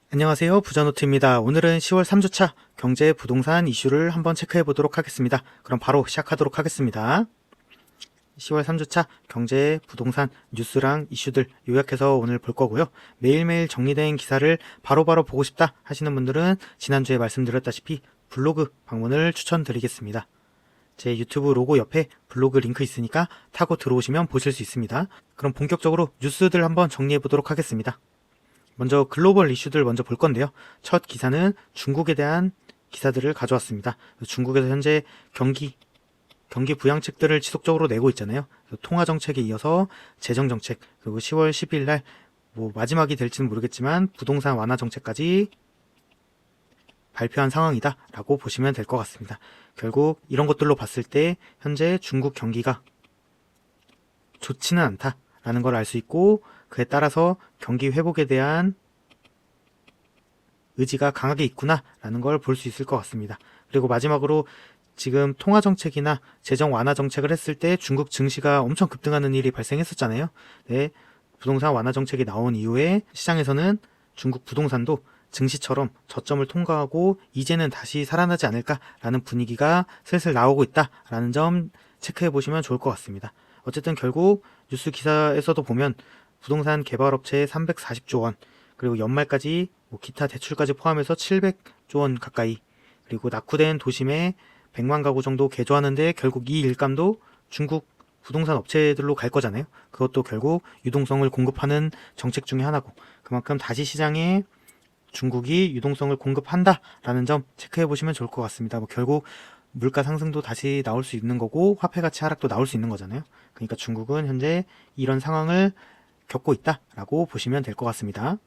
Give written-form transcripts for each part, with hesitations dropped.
안녕하세요. 부자노트입니다. 오늘은 10월 3주차 경제 부동산 이슈를 한번 체크해 보도록 하겠습니다. 그럼 바로 시작하도록 하겠습니다. 10월 3주차 경제 부동산 뉴스랑 이슈들 요약해서 오늘 볼 거고요. 매일매일 정리된 기사를 바로바로 보고 싶다 하시는 분들은 지난주에 말씀드렸다시피 블로그 방문을 추천드리겠습니다. 제 유튜브 로고 옆에 블로그 링크 있으니까 타고 들어오시면 보실 수 있습니다. 그럼 본격적으로 뉴스들 한번 정리해 보도록 하겠습니다. 먼저 글로벌 이슈들 먼저 볼 건데요. 첫 기사는 중국에 대한 기사들을 가져왔습니다. 중국에서 현재 경기 부양책들을 지속적으로 내고 있잖아요. 통화정책에 이어서 재정정책, 그리고 10월 10일 날 마지막이 될지는 모르겠지만 부동산 완화 정책까지 발표한 상황이다 라고 보시면 될 것 같습니다. 결국 이런 것들로 봤을 때 현재 중국 경기가 좋지는 않다라는 걸 알 수 있고, 그에 따라서 경기 회복에 대한 의지가 강하게 있구나라는 걸 볼 수 있을 것 같습니다. 그리고 마지막으로 지금 통화정책이나 재정 완화 정책을 했을 때 중국 증시가 엄청 급등하는 일이 발생했었잖아요. 네, 부동산 완화 정책이 나온 이후에 시장에서는 중국 부동산도 증시처럼 저점을 통과하고 이제는 다시 살아나지 않을까라는 분위기가 슬슬 나오고 있다라는 점 체크해 보시면 좋을 것 같습니다. 어쨌든 결국 뉴스 기사에서도 보면 부동산 개발업체에 340조 원, 그리고 연말까지 기타 대출까지 포함해서 700조 원 가까이, 그리고 낙후된 도심에 100만 가구 정도 개조하는데 결국 이 일감도 중국 부동산 업체들로 갈 거잖아요. 그것도 결국 유동성을 공급하는 정책 중에 하나고, 그만큼 다시 시장에 중국이 유동성을 공급한다라는 점 체크해 보시면 좋을 것 같습니다. 결국 물가 상승도 다시 나올 수 있는 거고 화폐 가치 하락도 나올 수 있는 거잖아요. 그러니까 중국은 현재 이런 상황을 겪고 있다라고 보시면 될 것 같습니다.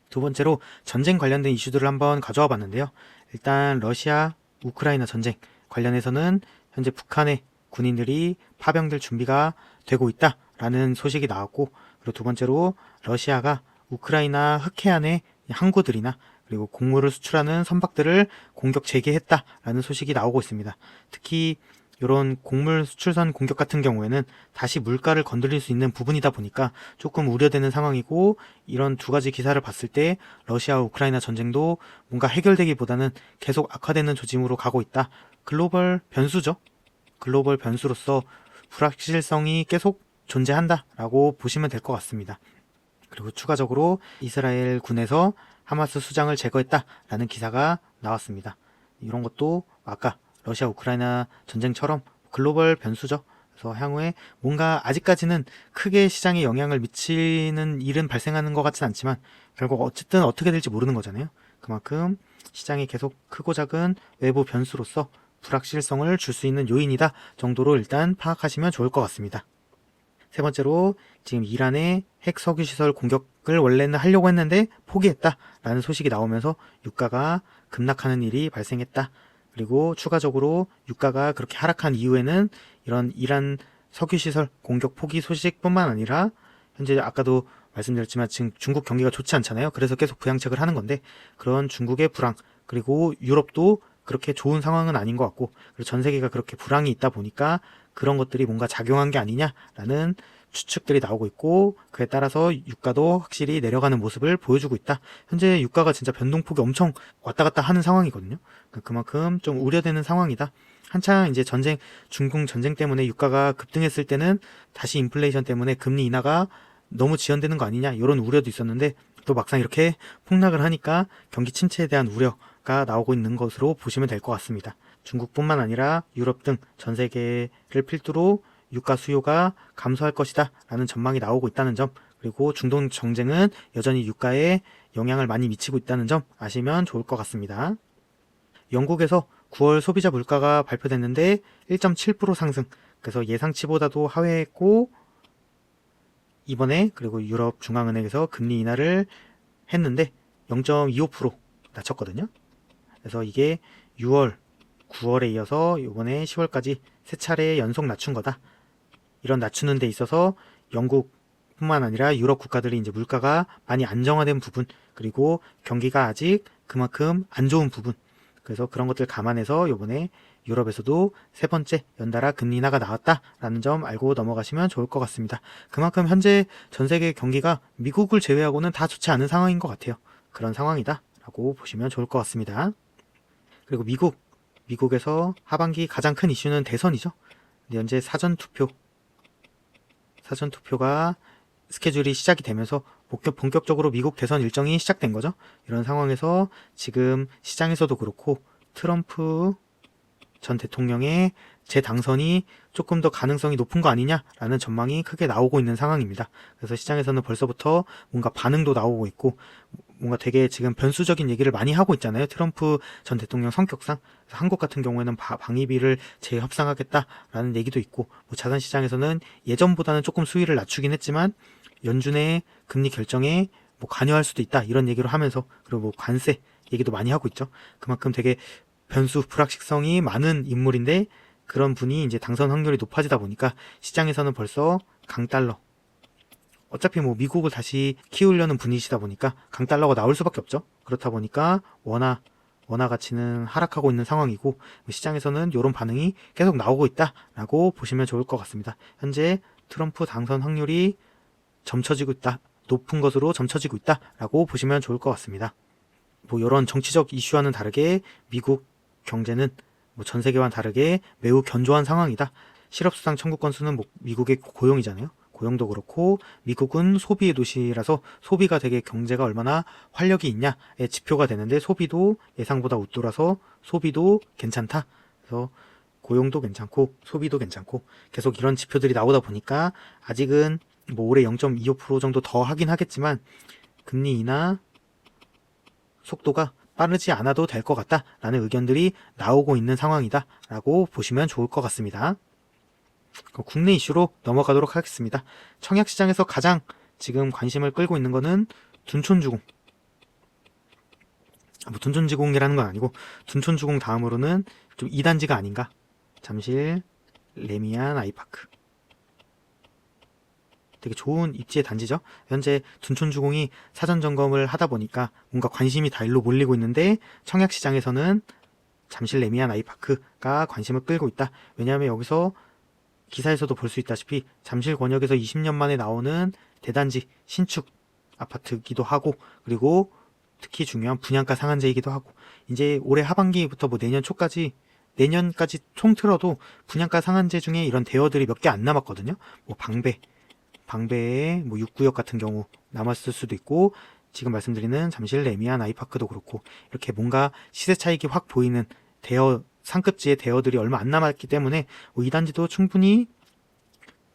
두 번째로 전쟁 관련된 이슈들을 한번 가져와 봤는데요. 일단 러시아 우크라이나 전쟁 관련해서는 현재 북한의 군인들이 파병될 준비가 되고 있다라는 소식이 나왔고, 그리고 두 번째로 러시아가 우크라이나 흑해안의 항구들이나 그리고 곡물을 수출하는 선박들을 공격 재개했다라는 소식이 나오고 있습니다. 특히 이런 곡물 수출선 공격 같은 경우에는 다시 물가를 건드릴 수 있는 부분이다 보니까 조금 우려되는 상황이고, 이런 두 가지 기사를 봤을 때 러시아 우크라이나 전쟁도 뭔가 해결되기보다는 계속 악화되는 조짐으로 가고 있다. 글로벌 변수죠. 글로벌 변수로서 불확실성이 계속 존재한다라고 보시면 될 것 같습니다. 그리고 추가적으로 이스라엘 군에서 하마스 수장을 제거했다라는 기사가 나왔습니다. 이런 것도 아까 러시아 우크라이나 전쟁처럼 글로벌 변수죠. 그래서 향후에 뭔가 아직까지는 크게 시장에 영향을 미치는 일은 발생하는 것 같진 않지만 결국 어쨌든 어떻게 될지 모르는 거잖아요. 그만큼 시장이 계속 크고 작은 외부 변수로서 불확실성을 줄 수 있는 요인이다 정도로 일단 파악하시면 좋을 것 같습니다. 세 번째로 지금 이란의 핵 석유시설 공격을 원래는 하려고 했는데 포기했다라는 소식이 나오면서 유가가 급락하는 일이 발생했다. 그리고 추가적으로 유가가 그렇게 하락한 이후에는 이런 이란 석유시설 공격 포기 소식뿐만 아니라 현재 아까도 말씀드렸지만 지금 중국 경기가 좋지 않잖아요. 그래서 계속 부양책을 하는 건데 그런 중국의 불황, 그리고 유럽도 그렇게 좋은 상황은 아닌 것 같고, 그리고 전 세계가 그렇게 불황이 있다 보니까 그런 것들이 뭔가 작용한 게 아니냐라는 추측들이 나오고 있고, 그에 따라서 유가도 확실히 내려가는 모습을 보여주고 있다. 현재 유가가 진짜 변동폭이 엄청 왔다 갔다 하는 상황이거든요. 그만큼 좀 우려되는 상황이다. 한창 이제 중국 전쟁 때문에 유가가 급등했을 때는 다시 인플레이션 때문에 금리 인하가 너무 지연되는 거 아니냐 이런 우려도 있었는데, 또 막상 이렇게 폭락을 하니까 경기 침체에 대한 우려가 나오고 있는 것으로 보시면 될 것 같습니다. 중국뿐만 아니라 유럽 등 전 세계를 필두로 유가 수요가 감소할 것이다 라는 전망이 나오고 있다는 점, 그리고 중동 정쟁은 여전히 유가에 영향을 많이 미치고 있다는 점 아시면 좋을 것 같습니다. 영국에서 9월 소비자 물가가 발표됐는데 1.7% 상승, 그래서 예상치보다도 하회했고, 이번에 그리고 유럽 중앙은행에서 금리 인하를 했는데 0.25% 낮췄거든요. 그래서 이게 6월, 9월에 이어서 이번에 10월까지 세 차례 연속 낮춘 거다. 이런 낮추는 데 있어서 영국뿐만 아니라 유럽 국가들이 이제 물가가 많이 안정화된 부분, 그리고 경기가 아직 그만큼 안 좋은 부분, 그래서 그런 것들 감안해서 이번에 유럽에서도 세 번째 연달아 금리 인하가 나왔다라는 점 알고 넘어가시면 좋을 것 같습니다. 그만큼 현재 전 세계 경기가 미국을 제외하고는 다 좋지 않은 상황인 것 같아요. 그런 상황이다 라고 보시면 좋을 것 같습니다. 그리고 미국에서 하반기 가장 큰 이슈는 대선이죠. 현재 사전투표가 스케줄이 시작이 되면서 본격적으로 미국 대선 일정이 시작된 거죠. 이런 상황에서 지금 시장에서도 그렇고 트럼프 전 대통령의 재당선이 조금 더 가능성이 높은 거 아니냐라는 전망이 크게 나오고 있는 상황입니다. 그래서 시장에서는 벌써부터 뭔가 반응도 나오고 있고 뭔가 되게 지금 변수적인 얘기를 많이 하고 있잖아요. 트럼프 전 대통령 성격상. 한국 같은 경우에는 방위비를 재협상하겠다라는 얘기도 있고 뭐 자산시장에서는 예전보다는 조금 수위를 낮추긴 했지만 연준의 금리 결정에 뭐 관여할 수도 있다 이런 얘기를 하면서 그리고 뭐 관세 얘기도 많이 하고 있죠. 그만큼 되게 변수 불확실성이 많은 인물인데 그런 분이 이제 당선 확률이 높아지다 보니까 시장에서는 벌써 강달러 어차피 뭐 미국을 다시 키우려는 분이시다 보니까 강달러가 나올 수밖에 없죠. 그렇다 보니까 원화 가치는 하락하고 있는 상황이고 시장에서는 이런 반응이 계속 나오고 있다라고 보시면 좋을 것 같습니다. 현재 트럼프 당선 확률이 점쳐지고 있다. 높은 것으로 점쳐지고 있다라고 보시면 좋을 것 같습니다. 뭐 이런 정치적 이슈와는 다르게 미국 경제는 뭐 전 세계와는 다르게 매우 견조한 상황이다. 실업수당 청구 건수는 뭐 미국의 고용이잖아요. 고용도 그렇고 미국은 소비의 도시라서 소비가 되게 경제가 얼마나 활력이 있냐의 지표가 되는데 소비도 예상보다 웃돌아서 소비도 괜찮다. 그래서 고용도 괜찮고 소비도 괜찮고 계속 이런 지표들이 나오다 보니까 아직은 뭐 올해 0.25% 정도 더 하긴 하겠지만 금리 인하 속도가 빠르지 않아도 될 것 같다라는 의견들이 나오고 있는 상황이다라고 보시면 좋을 것 같습니다. 국내 이슈로 넘어가도록 하겠습니다. 청약시장에서 가장 지금 관심을 끌고 있는 거는 둔촌주공. 뭐 둔촌주공이라는 건 아니고 둔촌주공 다음으로는 좀 2단지가 아닌가. 잠실, 레미안, 아이파크. 되게 좋은 입지의 단지죠. 현재 둔촌주공이 사전점검을 하다 보니까 뭔가 관심이 다 일로 몰리고 있는데 청약시장에서는 잠실 레미안 아이파크가 관심을 끌고 있다. 왜냐하면 여기서 기사에서도 볼 수 있다시피 잠실 권역에서 20년 만에 나오는 대단지 신축 아파트이기도 하고 그리고 특히 중요한 분양가 상한제이기도 하고 이제 올해 하반기부터 뭐 내년까지 총 틀어도 분양가 상한제 중에 이런 대여들이 몇 개 안 남았거든요. 뭐 방배의 뭐 6구역 같은 경우 남았을 수도 있고 지금 말씀드리는 잠실 레미안 아이파크도 그렇고 이렇게 뭔가 시세 차익이 확 보이는 상급지의 대여들이 얼마 안 남았기 때문에 뭐 이 단지도 충분히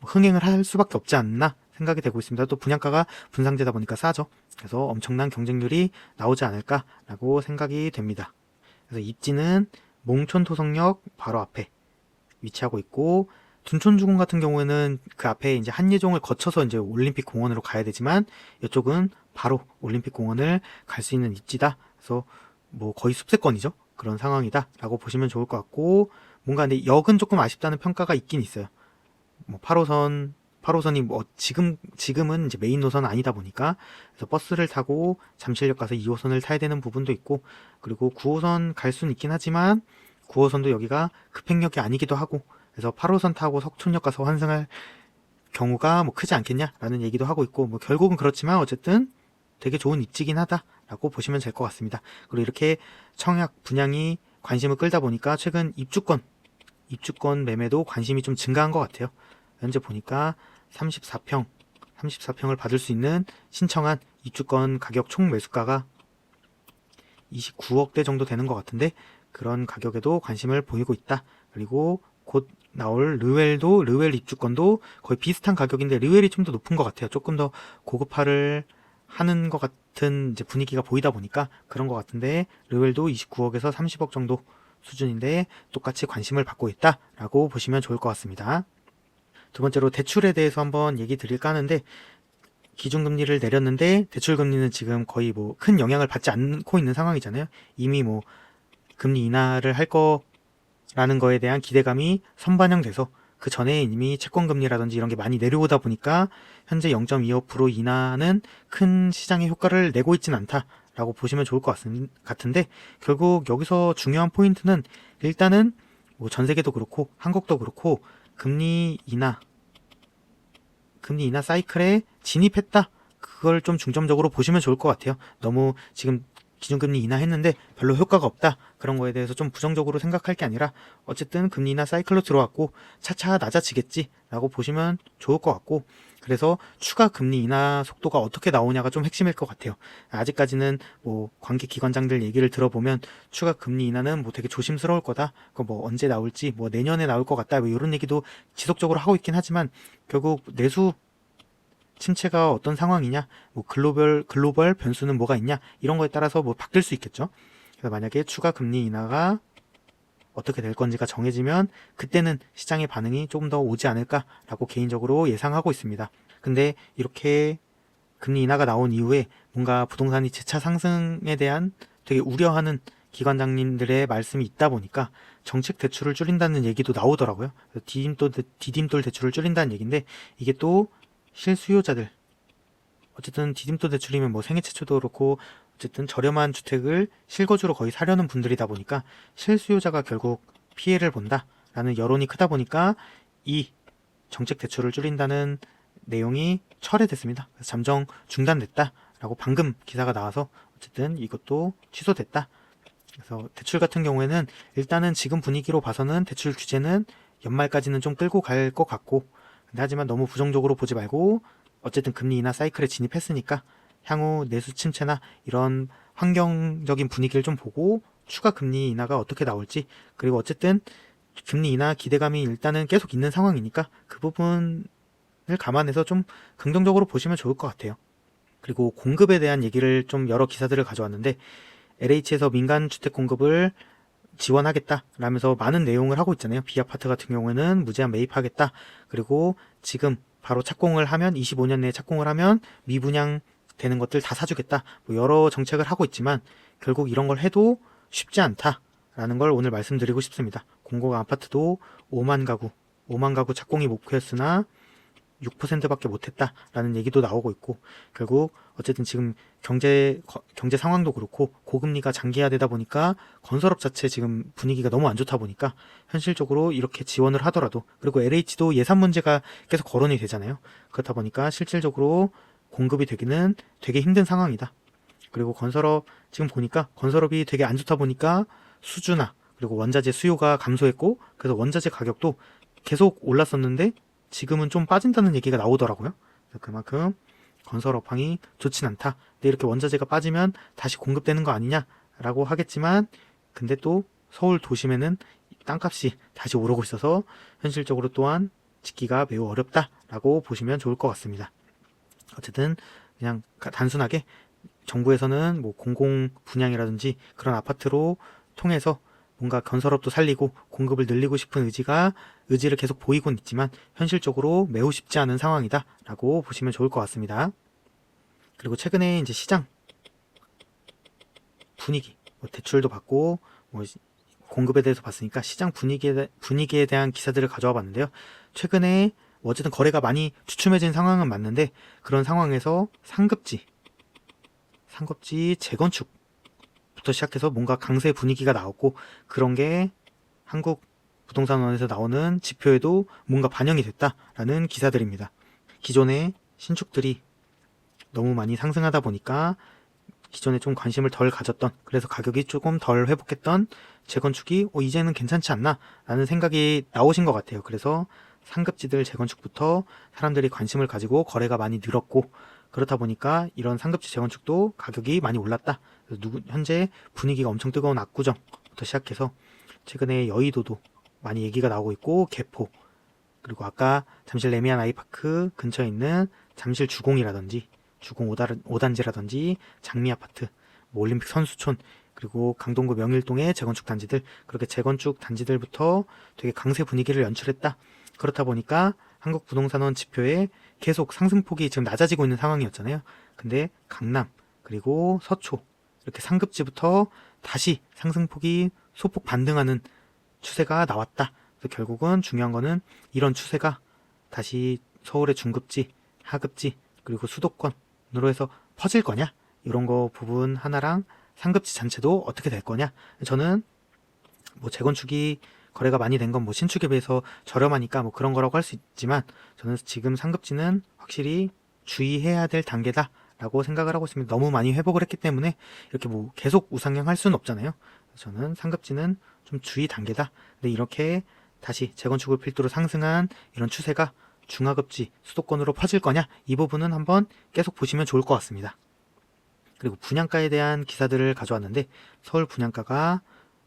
흥행을 할 수밖에 없지 않나 생각이 되고 있습니다. 또 분양가가 분상제다 보니까 싸죠. 그래서 엄청난 경쟁률이 나오지 않을까라고 생각이 됩니다. 그래서 입지는 몽촌토성역 바로 앞에 위치하고 있고 둔촌주공 같은 경우에는 그 앞에 이제 한예종을 거쳐서 이제 올림픽 공원으로 가야 되지만 이쪽은 바로 올림픽 공원을 갈 수 있는 입지다. 그래서 뭐 거의 숲세권이죠. 그런 상황이다 라고 보시면 좋을 것 같고 뭔가 근데 역은 조금 아쉽다는 평가가 있긴 있어요. 뭐 8호선이 뭐 지금은 이제 메인 노선은 아니다 보니까 그래서 버스를 타고 잠실역 가서 2호선을 타야 되는 부분도 있고 그리고 9호선 갈 수는 있긴 하지만 9호선도 여기가 급행역이 아니기도 하고 그래서 8호선 타고 석촌역 가서 환승할 경우가 뭐 크지 않겠냐라는 얘기도 하고 있고 뭐 결국은 그렇지만 어쨌든 되게 좋은 입지긴 하다라고 보시면 될 것 같습니다. 그리고 이렇게 청약 분양이 관심을 끌다 보니까 최근 입주권 매매도 관심이 좀 증가한 것 같아요. 현재 보니까 34평을 받을 수 있는 신청한 입주권 가격 총 매수가가 29억대 정도 되는 것 같은데 그런 가격에도 관심을 보이고 있다. 그리고 곧 나올 르웰 입주권도 거의 비슷한 가격인데 르웰이 좀 더 높은 것 같아요. 조금 더 고급화를 하는 것 같은 이제 분위기가 보이다 보니까 그런 것 같은데 르웰도 29억에서 30억 정도 수준인데 똑같이 관심을 받고 있다라고 보시면 좋을 것 같습니다. 두 번째로 대출에 대해서 한번 얘기 드릴까 하는데 기준금리를 내렸는데 대출금리는 지금 거의 뭐 큰 영향을 받지 않고 있는 상황이잖아요. 이미 뭐 금리 인하를 할 거라는 거에 대한 기대감이 선반영돼서 그 전에 이미 채권금리라든지 이런 게 많이 내려오다 보니까 현재 0.25% 인하는 큰 시장의 효과를 내고 있진 않다라고 보시면 좋을 것 같은데 결국 여기서 중요한 포인트는 일단은 뭐 전 세계도 그렇고 한국도 그렇고 금리 인하 사이클에 진입했다. 그걸 좀 중점적으로 보시면 좋을 것 같아요. 너무 지금 기준금리 인하했는데 별로 효과가 없다, 그런 거에 대해서 좀 부정적으로 생각할 게 아니라 어쨌든 금리 인하 사이클로 들어왔고 차차 낮아지겠지 라고 보시면 좋을 것 같고, 그래서 추가 금리 인하 속도가 어떻게 나오냐가 좀 핵심일 것 같아요. 아직까지는 뭐 관계기관장들 얘기를 들어보면 추가 금리 인하는 뭐 되게 조심스러울 거다, 뭐 언제 나올지, 뭐 내년에 나올 것 같다, 뭐 이런 얘기도 지속적으로 하고 있긴 하지만 결국 내수 침체가 어떤 상황이냐, 뭐 글로벌 변수는 뭐가 있냐, 이런 거에 따라서 뭐 바뀔 수 있겠죠. 그래서 만약에 추가 금리 인하가 어떻게 될 건지가 정해지면 그때는 시장의 반응이 조금 더 오지 않을까라고 개인적으로 예상하고 있습니다. 근데 이렇게 금리 인하가 나온 이후에 뭔가 부동산이 재차 상승에 대한 되게 우려하는 기관장님들의 말씀이 있다 보니까 정책 대출을 줄인다는 얘기도 나오더라고요. 디딤돌 대출을 줄인다는 얘기인데, 이게 또 실수요자들, 어쨌든 디딤돌 대출이면 뭐 생애 최초도 그렇고 어쨌든 저렴한 주택을 실거주로 거의 사려는 분들이다 보니까 실수요자가 결국 피해를 본다라는 여론이 크다 보니까 이 정책 대출을 줄인다는 내용이 철회됐습니다. 그래서 잠정 중단됐다라고 방금 기사가 나와서 어쨌든 이것도 취소됐다. 그래서 대출 같은 경우에는 일단은 지금 분위기로 봐서는 대출 규제는 연말까지는 좀 끌고 갈 것 같고, 근데 하지만 너무 부정적으로 보지 말고 어쨌든 금리 인하 사이클에 진입했으니까 향후 내수 침체나 이런 환경적인 분위기를 좀 보고 추가 금리 인하가 어떻게 나올지, 그리고 어쨌든 금리 인하 기대감이 일단은 계속 있는 상황이니까 그 부분을 감안해서 좀 긍정적으로 보시면 좋을 것 같아요. 그리고 공급에 대한 얘기를 좀 여러 기사들을 가져왔는데, LH에서 민간 주택 공급을 지원하겠다라면서 많은 내용을 하고 있잖아요. B아파트 같은 경우에는 무제한 매입하겠다. 그리고 지금 바로 착공을 하면 25년 내에 착공을 하면 미분양 되는 것들 다 사주겠다. 뭐 여러 정책을 하고 있지만 결국 이런 걸 해도 쉽지 않다라는 걸 오늘 말씀드리고 싶습니다. 공공 아파트도 5만 가구 착공이 목표였으나 6%밖에 못했다라는 얘기도 나오고 있고, 결국 어쨌든 지금 경제 상황도 그렇고 고금리가 장기화되다 보니까 건설업 자체 지금 분위기가 너무 안 좋다 보니까 현실적으로 이렇게 지원을 하더라도, 그리고 LH도 예산 문제가 계속 거론이 되잖아요. 그렇다 보니까 실질적으로 공급이 되기는 되게 힘든 상황이다. 그리고 건설업 지금 보니까 건설업이 되게 안 좋다 보니까 수주나 그리고 원자재 수요가 감소했고, 그래서 원자재 가격도 계속 올랐었는데 지금은 좀 빠진다는 얘기가 나오더라고요. 그만큼 건설 업황이 좋진 않다. 근데 이렇게 원자재가 빠지면 다시 공급되는 거 아니냐라고 하겠지만, 근데 또 서울 도심에는 땅값이 다시 오르고 있어서 현실적으로 또한 짓기가 매우 어렵다라고 보시면 좋을 것 같습니다. 어쨌든 그냥 단순하게 정부에서는 뭐 공공 분양이라든지 그런 아파트로 통해서 뭔가 건설업도 살리고 공급을 늘리고 싶은 의지를 계속 보이곤 있지만 현실적으로 매우 쉽지 않은 상황이다 라고 보시면 좋을 것 같습니다. 그리고 최근에 이제 시장 분위기, 뭐 대출도 받고 뭐 공급에 대해서 봤으니까 시장 분위기에 대한 기사들을 가져와 봤는데요. 최근에 어쨌든 거래가 많이 주춤해진 상황은 맞는데, 그런 상황에서 상급지 재건축부터 시작해서 뭔가 강세 분위기가 나왔고, 그런 게 한국 부동산원에서 나오는 지표에도 뭔가 반영이 됐다라는 기사들입니다. 기존의 신축들이 너무 많이 상승하다 보니까 기존에 좀 관심을 덜 가졌던, 그래서 가격이 조금 덜 회복했던 재건축이 이제는 괜찮지 않나 라는 생각이 나오신 것 같아요. 그래서 상급지들 재건축부터 사람들이 관심을 가지고 거래가 많이 늘었고, 그렇다 보니까 이런 상급지 재건축도 가격이 많이 올랐다. 현재 분위기가 엄청 뜨거운 압구정부터 시작해서 최근에 여의도도 많이 얘기가 나오고 있고, 개포, 그리고 아까 잠실 레미안 아이파크 근처에 있는 잠실 주공이라든지 주공 5단지라든지 장미 아파트, 뭐 올림픽 선수촌, 그리고 강동구 명일동의 재건축 단지들, 그렇게 재건축 단지들부터 되게 강세 분위기를 연출했다. 그렇다 보니까 한국 부동산원 지표에 계속 상승폭이 지금 낮아지고 있는 상황이었잖아요. 근데 강남 그리고 서초 이렇게 상급지부터 다시 상승폭이 소폭 반등하는 추세가 나왔다. 그래서 결국은 중요한 거는 이런 추세가 다시 서울의 중급지, 하급지, 그리고 수도권으로 해서 퍼질 거냐, 이런 거 부분 하나랑 상급지 전체도 어떻게 될 거냐. 저는 뭐 재건축이 거래가 많이 된 건 뭐 신축에 비해서 저렴하니까 뭐 그런 거라고 할 수 있지만, 저는 지금 상급지는 확실히 주의해야 될 단계다라고 생각을 하고 있습니다. 너무 많이 회복을 했기 때문에 이렇게 뭐 계속 우상향할 수는 없잖아요. 저는 상급지는 좀 주의 단계다. 근데 이렇게 다시 재건축을 필두로 상승한 이런 추세가 중하급지 수도권으로 퍼질 거냐? 이 부분은 한번 계속 보시면 좋을 것 같습니다. 그리고 분양가에 대한 기사들을 가져왔는데 서울 분양가가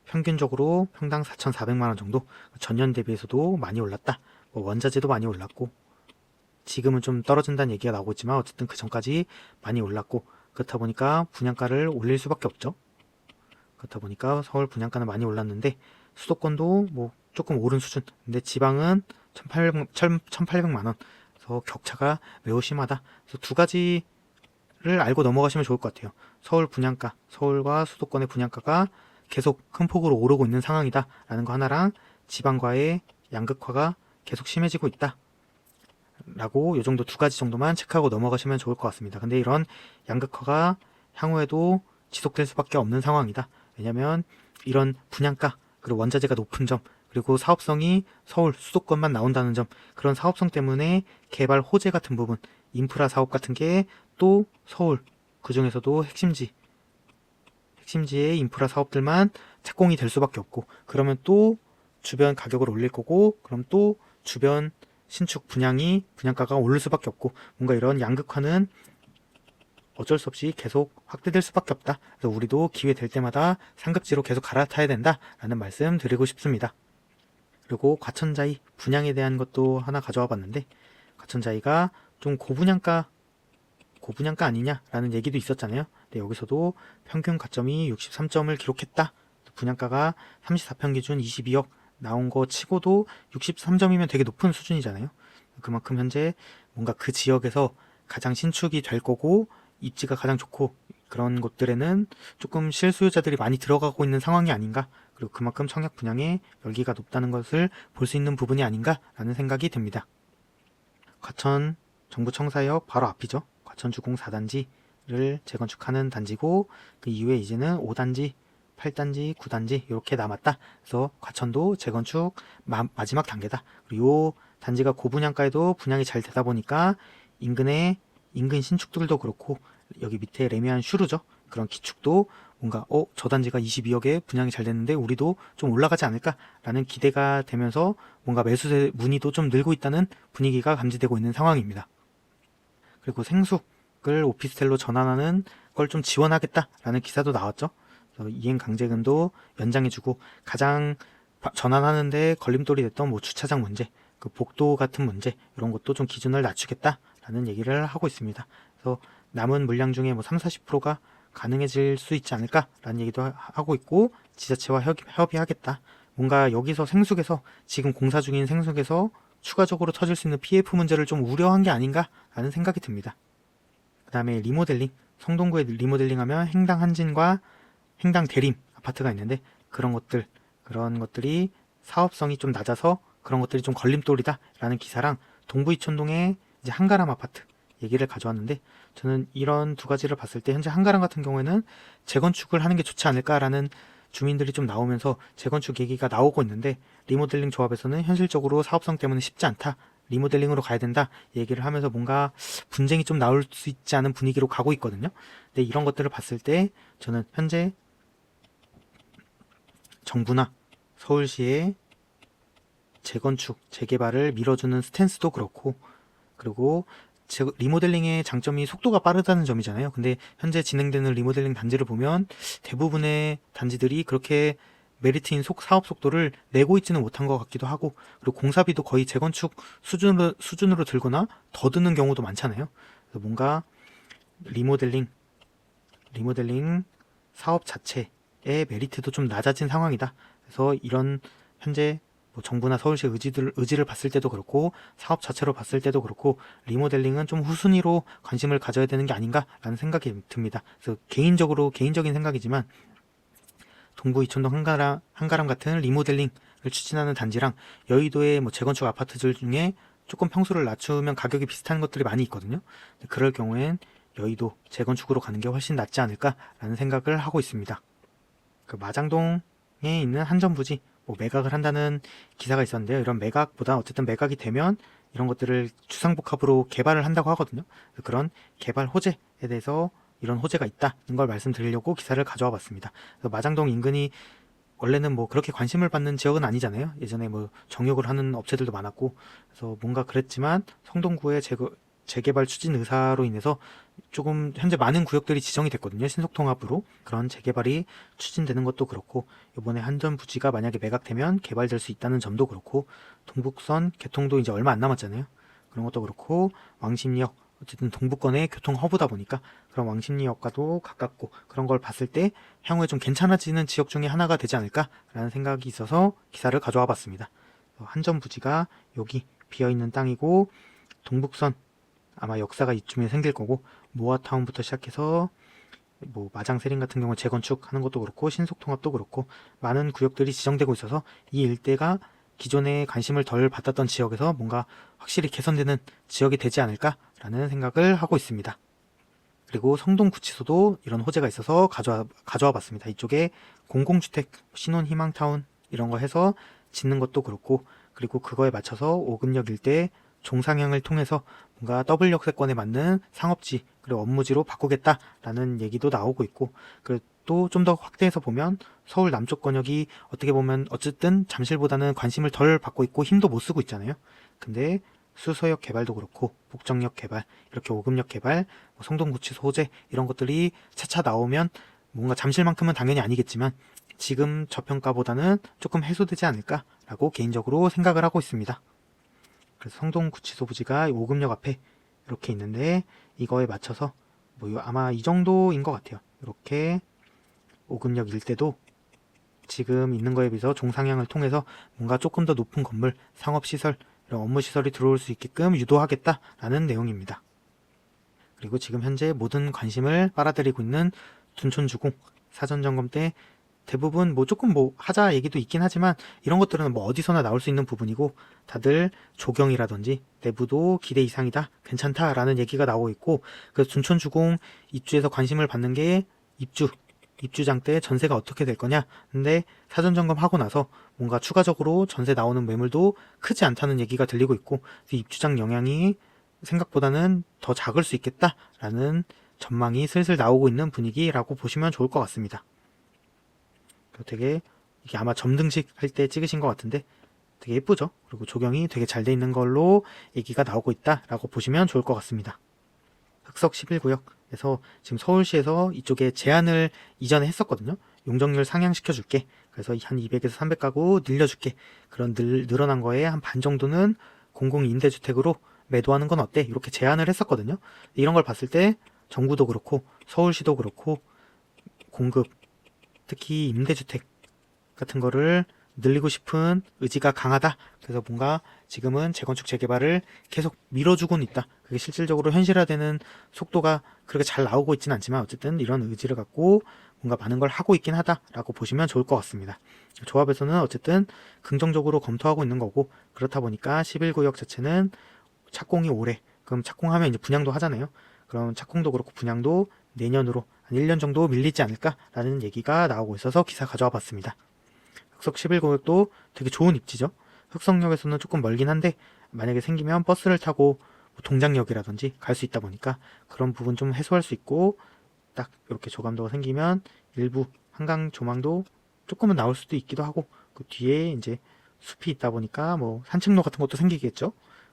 평균적으로 평당 4,400만 원 정도, 전년 대비해서도 많이 올랐다. 뭐 원자재도 많이 올랐고 지금은 좀 떨어진다는 얘기가 나오고 있지만 어쨌든 그 전까지 많이 올랐고, 그렇다 보니까 분양가를 올릴 수밖에 없죠. 그렇다 보니까 서울 분양가는 많이 올랐는데 수도권도 뭐 조금 오른 수준, 근데 지방은 1,800만 원, 그래서 격차가 매우 심하다. 그래서 두 가지를 알고 넘어가시면 좋을 것 같아요. 서울 분양가, 서울과 수도권의 분양가가 계속 큰 폭으로 오르고 있는 상황이다 라는 거 하나랑, 지방과의 양극화가 계속 심해지고 있다 라고, 요 정도 두 가지 정도만 체크하고 넘어가시면 좋을 것 같습니다. 근데 이런 양극화가 향후에도 지속될 수밖에 없는 상황이다. 왜냐면 이런 분양가, 그리고 원자재가 높은 점, 그리고 사업성이 서울, 수도권만 나온다는 점, 그런 사업성 때문에 개발 호재 같은 부분, 인프라 사업 같은 게 또 서울, 그 중에서도 핵심지의 인프라 사업들만 착공이 될 수밖에 없고, 그러면 또 주변 가격을 올릴 거고, 그럼 또 주변 신축 분양가가 오를 수밖에 없고, 뭔가 이런 양극화는 어쩔 수 없이 계속 확대될 수밖에 없다. 그래서 우리도 기회 될 때마다 상급지로 계속 갈아타야 된다라는 말씀 드리고 싶습니다. 그리고 과천자이 분양에 대한 것도 하나 가져와 봤는데, 과천자이가 좀 고분양가 아니냐라는 얘기도 있었잖아요. 근데 여기서도 평균 가점이 63점을 기록했다. 분양가가 34평 기준 22억 나온 거 치고도 63점이면 되게 높은 수준이잖아요. 그만큼 현재 뭔가 그 지역에서 가장 신축이 될 거고 입지가 가장 좋고 그런 곳들에는 조금 실수요자들이 많이 들어가고 있는 상황이 아닌가, 그리고 그만큼 청약 분양의 열기가 높다는 것을 볼 수 있는 부분이 아닌가라는 생각이 듭니다. 과천 정부청사역 바로 앞이죠. 과천주공 4단지를 재건축하는 단지고, 그 이후에 이제는 5단지, 8단지, 9단지 이렇게 남았다. 그래서 과천도 재건축 마지막 단계다. 그리고 이 단지가 고분양가에도 분양이 잘 되다 보니까 인근 신축들도 그렇고, 여기 밑에 레미안 슈르죠. 그런 기축도 뭔가 저 단지가 22억에 분양이 잘 됐는데 우리도 좀 올라가지 않을까라는 기대가 되면서 뭔가 매수세 문의도 좀 늘고 있다는 분위기가 감지되고 있는 상황입니다. 그리고 생숙을 오피스텔로 전환하는 걸 좀 지원하겠다라는 기사도 나왔죠. 그래서 이행 강제금도 연장해주고, 가장 전환하는데 걸림돌이 됐던 뭐 주차장 문제, 그 복도 같은 문제, 이런 것도 좀 기준을 낮추겠다라는 얘기를 하고 있습니다. 그래서 남은 물량 중에 뭐 30-40%가 가능해질 수 있지 않을까라는 얘기도 하고 있고, 지자체와 협의하겠다. 뭔가 여기서 생숙에서, 지금 공사 중인 생숙에서 추가적으로 터질 수 있는 PF 문제를 좀 우려한 게 아닌가라는 생각이 듭니다. 그 다음에 리모델링, 성동구에 리모델링하면 행당 한진과 행당 대림 아파트가 있는데, 그런 것들이 사업성이 좀 낮아서 그런 것들이 좀 걸림돌이다 라는 기사랑, 동부 이촌동에 이제 한가람 아파트 얘기를 가져왔는데, 저는 이런 두 가지를 봤을 때 현재 한가람 같은 경우에는 재건축을 하는 게 좋지 않을까라는 주민들이 좀 나오면서 재건축 얘기가 나오고 있는데, 리모델링 조합에서는 현실적으로 사업성 때문에 쉽지 않다, 리모델링으로 가야 된다 얘기를 하면서 뭔가 분쟁이 좀 나올 수 있지 않은 분위기로 가고 있거든요. 근데 이런 것들을 봤을 때 저는 현재 정부나 서울시의 재건축, 재개발을 밀어주는 스탠스도 그렇고, 그리고 리모델링의 장점이 속도가 빠르다는 점이잖아요. 근데 현재 진행되는 리모델링 단지를 보면 대부분의 단지들이 그렇게 메리트인 사업 속도를 내고 있지는 못한 것 같기도 하고, 그리고 공사비도 거의 재건축 수준으로 들거나 더 드는 경우도 많잖아요. 그래서 뭔가 리모델링 사업 자체의 메리트도 좀 낮아진 상황이다. 그래서 이런 현재 뭐 정부나 서울시 의지를 봤을 때도 그렇고, 사업 자체로 봤을 때도 그렇고, 리모델링은 좀 후순위로 관심을 가져야 되는 게 아닌가라는 생각이 듭니다. 그래서 개인적인 생각이지만, 동부 이촌동 한가람 같은 리모델링을 추진하는 단지랑 여의도의 뭐 재건축 아파트들 중에 조금 평수를 낮추면 가격이 비슷한 것들이 많이 있거든요. 그럴 경우엔 여의도 재건축으로 가는 게 훨씬 낫지 않을까라는 생각을 하고 있습니다. 그 마장동에 있는 한전부지 매각을 한다는 기사가 있었는데요. 이런 매각보다 어쨌든 매각이 되면 이런 것들을 주상복합으로 개발을 한다고 하거든요. 그런 개발 호재에 대해서 이런 호재가 있다는 걸 말씀드리려고 기사를 가져와 봤습니다. 마장동 인근이 원래는 뭐 그렇게 관심을 받는 지역은 아니잖아요. 예전에 뭐 정육을 하는 업체들도 많았고, 그래서 뭔가 그랬지만 성동구의 재개발 추진 의사로 인해서 조금 현재 많은 구역들이 지정이 됐거든요. 신속통합으로. 그런 재개발이 추진되는 것도 그렇고, 이번에 한전부지가 만약에 매각되면 개발될 수 있다는 점도 그렇고, 동북선 개통도 이제 얼마 안 남았잖아요. 그런 것도 그렇고, 왕십리역, 어쨌든 동북권의 교통 허브다 보니까 그런 왕십리역과도 가깝고, 그런 걸 봤을 때 향후에 좀 괜찮아지는 지역 중에 하나가 되지 않을까라는 생각이 있어서 기사를 가져와 봤습니다. 한전부지가 여기 비어있는 땅이고, 동북선 아마 역사가 이쯤에 생길 거고, 모아타운부터 시작해서 뭐 마장세림 같은 경우 재건축하는 것도 그렇고 신속통합도 그렇고 많은 구역들이 지정되고 있어서 이 일대가 기존에 관심을 덜 받았던 지역에서 뭔가 확실히 개선되는 지역이 되지 않을까라는 생각을 하고 있습니다. 그리고 성동구치소도 이런 호재가 있어서 가져와 봤습니다. 이쪽에 공공주택, 신혼희망타운 이런 거 해서 짓는 것도 그렇고, 그리고 그거에 맞춰서 오금역 일대 종상향을 통해서 뭔가 더블 역세권에 맞는 상업지 그리고 업무지로 바꾸겠다라는 얘기도 나오고 있고, 그리고 또 좀 더 확대해서 보면 서울 남쪽 권역이 어떻게 보면 어쨌든 잠실보다는 관심을 덜 받고 있고 힘도 못 쓰고 있잖아요. 근데 수서역 개발도 그렇고 복정역 개발, 이렇게 오금역 개발, 성동구치소 호재 이런 것들이 차차 나오면 뭔가 잠실만큼은 당연히 아니겠지만 지금 저평가보다는 조금 해소되지 않을까라고 개인적으로 생각을 하고 있습니다. 그래서 성동구치소 부지가 오금역 앞에 이렇게 있는데 이거에 맞춰서 뭐 아마 이 정도인 것 같아요. 이렇게 오금역 일대도 지금 있는 거에 비해서 종상향을 통해서 뭔가 조금 더 높은 건물, 상업시설, 이런 업무시설이 들어올 수 있게끔 유도하겠다라는 내용입니다. 그리고 지금 현재 모든 관심을 빨아들이고 있는 둔촌주공 사전점검 때 대부분 뭐 조금 뭐 하자 얘기도 있긴 하지만 이런 것들은 뭐 어디서나 나올 수 있는 부분이고 다들 조경이라든지 내부도 기대 이상이다, 괜찮다라는 얘기가 나오고 있고, 그 둔촌주공 입주에서 관심을 받는 게 입주장 때 전세가 어떻게 될 거냐. 근데 사전 점검하고 나서 뭔가 추가적으로 전세 나오는 매물도 크지 않다는 얘기가 들리고 있고, 입주장 영향이 생각보다는 더 작을 수 있겠다라는 전망이 슬슬 나오고 있는 분위기라고 보시면 좋을 것 같습니다. 되게 이게 아마 점등식 할 때 찍으신 것 같은데 되게 예쁘죠? 그리고 조경이 되게 잘 돼 있는 걸로 얘기가 나오고 있다라고 보시면 좋을 것 같습니다. 흑석 11구역에서 지금 서울시에서 이쪽에 제안을 이전에 했었거든요. 용적률 상향시켜줄게. 그래서 한 200에서 300가구 늘려줄게. 그런 늘어난 거에 한 반 정도는 공공임대주택으로 매도하는 건 어때? 이렇게 제안을 했었거든요. 이런 걸 봤을 때 정부도 그렇고 서울시도 그렇고 공급, 특히 임대주택 같은 거를 늘리고 싶은 의지가 강하다. 그래서 뭔가 지금은 재건축 재개발을 계속 밀어주고는 있다. 그게 실질적으로 현실화되는 속도가 그렇게 잘 나오고 있지는 않지만 어쨌든 이런 의지를 갖고 뭔가 많은 걸 하고 있긴 하다라고 보시면 좋을 것 같습니다. 조합에서는 어쨌든 긍정적으로 검토하고 있는 거고, 그렇다 보니까 11구역 자체는 착공이 올해, 그럼 착공하면 이제 분양도 하잖아요. 그럼 착공도 그렇고 분양도 내년으로 한 1년 정도 밀리지 않을까라는 얘기가 나오고 있어서 기사 가져와 봤습니다. 흑석 11구역도 되게 좋은 입지죠. 흑석역에서는 조금 멀긴 한데 만약에 생기면 버스를 타고 동작역이라든지 갈 수 있다 보니까 그런 부분 좀 해소할 수 있고, 딱 이렇게 조감도가 생기면 일부 한강 조망도 조금은 나올 수도 있기도 하고, 그 뒤에 이제 숲이 있다 보니까 뭐 산책로 같은 것도 생기겠죠.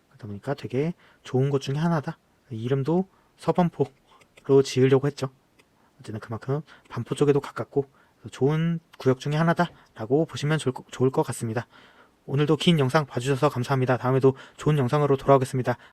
그러다 보니까 되게 좋은 것 중에 하나다. 이름도 서반포로 지으려고 했죠. 어쨌든 그만큼 반포 쪽에도 가깝고 좋은 구역 중에 하나다라고 보시면 좋을 것 같습니다. 오늘도 긴 영상 봐주셔서 감사합니다. 다음에도 좋은 영상으로 돌아오겠습니다.